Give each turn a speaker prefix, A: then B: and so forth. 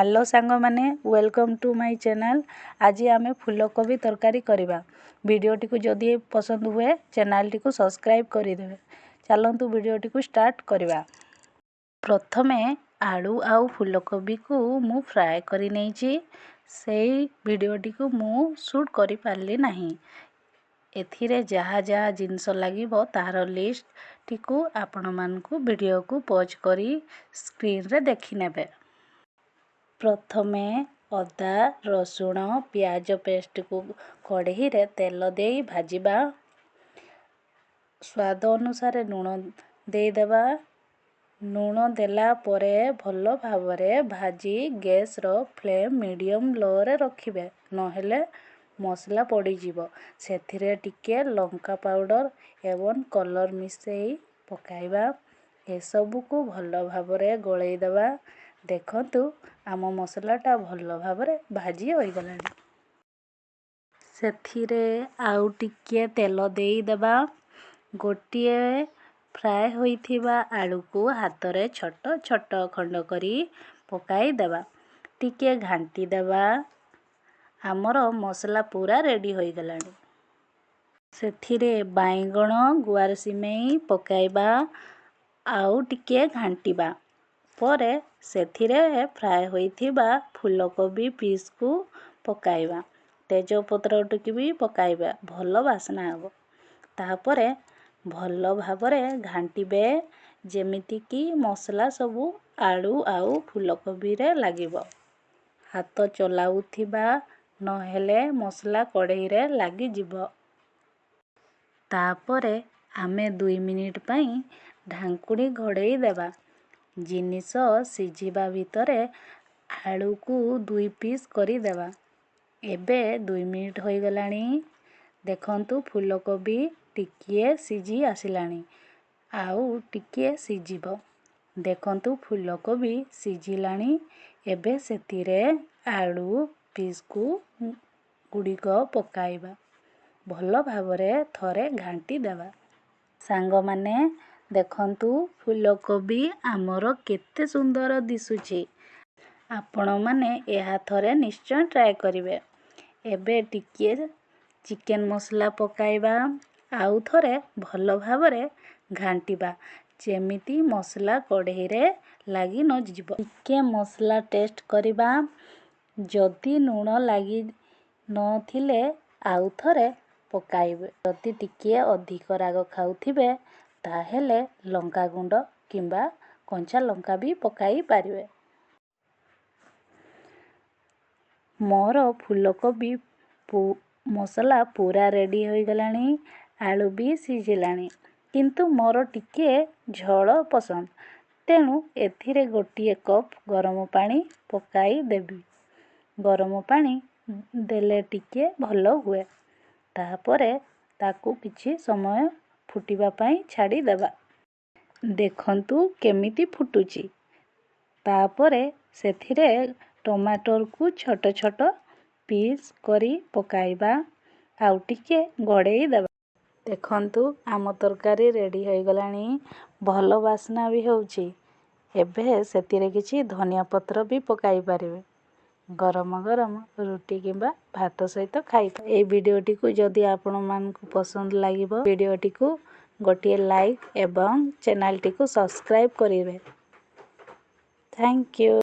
A: Hello सांग माने welcome to my channel. आज आम फूलकोबी तरकारी करवा। वीडियोटी को जदि पसंद हुए चैनल टी को सब्सक्राइब करदे। चलतु वीडियोटी को स्टार्ट करवा। प्रथमे आलू आउ फूलकोबी को मु फ्राए करी नेछि। सेई वीडियोटी को मु शूट करि पारली नाही। एथिरे जहाँ जहाँ जिनस लागिबो तार लिस्ट टी को आपण मानकु वीडियो को पॉज करी स्क्रीन रे देखि नेबे। प्रथमे अदा रसुण प्याज पेस्ट को कढ़ी रे तेल दे भाजिबा। स्वाद अनुसार लूण देदेबा। लूण देला परे भल भावरे भाजी गैस रो फ्लेम मीडियम लो रे रखिबे, नहेले मसला पड़ी जीवो। सेथिरे टिके लंका पाउडर एवं कलर मिसेई पकाइबा। ए सब को भल भावरे गोळेई देबा। देखंतु आम मसलाटा भल भावरे भाजी होई गलानी। सेथिरे आउ टिके तेल देई देबा। गोटिए फ्राए होइथिबा आलू को हाथ रे छोट छोट खंड करी पकाई देबा। टिके घांटी देबा। आमर मसला पूरा रेडी होई गलानी। सेथिरे बाइगण गुआर सिमेई पकाइबा। आउ टिके घांटीबा परे सेथिरे फ्राए होइथिबा फूलकोबी पीस को पकाइबा। तेजपत्र टिके भी पकाइबा, भल वासना हबो। तापरे भल भावरे घांटीबे जेमिति की मसला सबू आलू आउ फूलकोबी रे लागिबो। हाथ चलाउथिबा नहेले मसला कढ़ई रे लागी जिवो। तापरे आमे 2 मिनिट पई ढांकुड़ी घोड़ेई देबा। जिनिस सिझिबा भितरे आलू को 2 पीस करी देबा। एबे 2 मिनिट होई गलानी। देखंतु फूलकोबी टिकिए सिझी आसिलानी। आउ टिकिए सिझिबो। देखंतु फूलकोबी सिझिलानी। एबे सेतिरे आलू पीस को गुड़िको पकाइबा। भल भावरे थरे घांटी देबा। सांग माने देखंतु फूलकोबी आमर केते सुंदर दिसुची। आपण माने एहा थरे निश्चय ट्राई करिवे। एबे टिकिए चिकन मसला पकाइबा। आउ थरे भल भावरे घांटीबा जेमिति मसला कढ़ई रे लागी न जिवो। टिके मसला टेस्ट करिबा। जदि लूण लागी न थिले आउ थरे पकाइबे। जदि टिके अधिक राग खाउथिबे ताहेले लंका गुंड किंबा कंचा लंका भी पकाई पारिबे। मोर फूलकोबी मसला पूरा रेडी होई गलानी। आलू भी सिझिलानी। किंतु मोर टिके झोल पसंद, तेणु एथिरे गोटिए कप गरम पानी पकाई देबी। गरम पानी देले टिके भल हुए। तापरे ताकू किछि समय फुटिबा पई छाड़ी देबा। देखंतु केमिति फुटुची। तापरे सेथिरे टमाटर को छोट छोट पीस करी पकाइबा। आउ टिके गड़ेई देबा। देखंतु आम तरकारी रेडी होई गलानी। भल वासना भी होउची। एबे सेतिरे किछि धनिया पत्र भी पकाई पारिबे। गरम गरम रुटी किंबा भात सहित खाइबा। ए वीडियोटी को जदि आपण मानकु पसंद लागिबो वीडियोटी को गोटिए लाइक एवं चैनल टी को सब्सक्राइब करिवे। Thank you.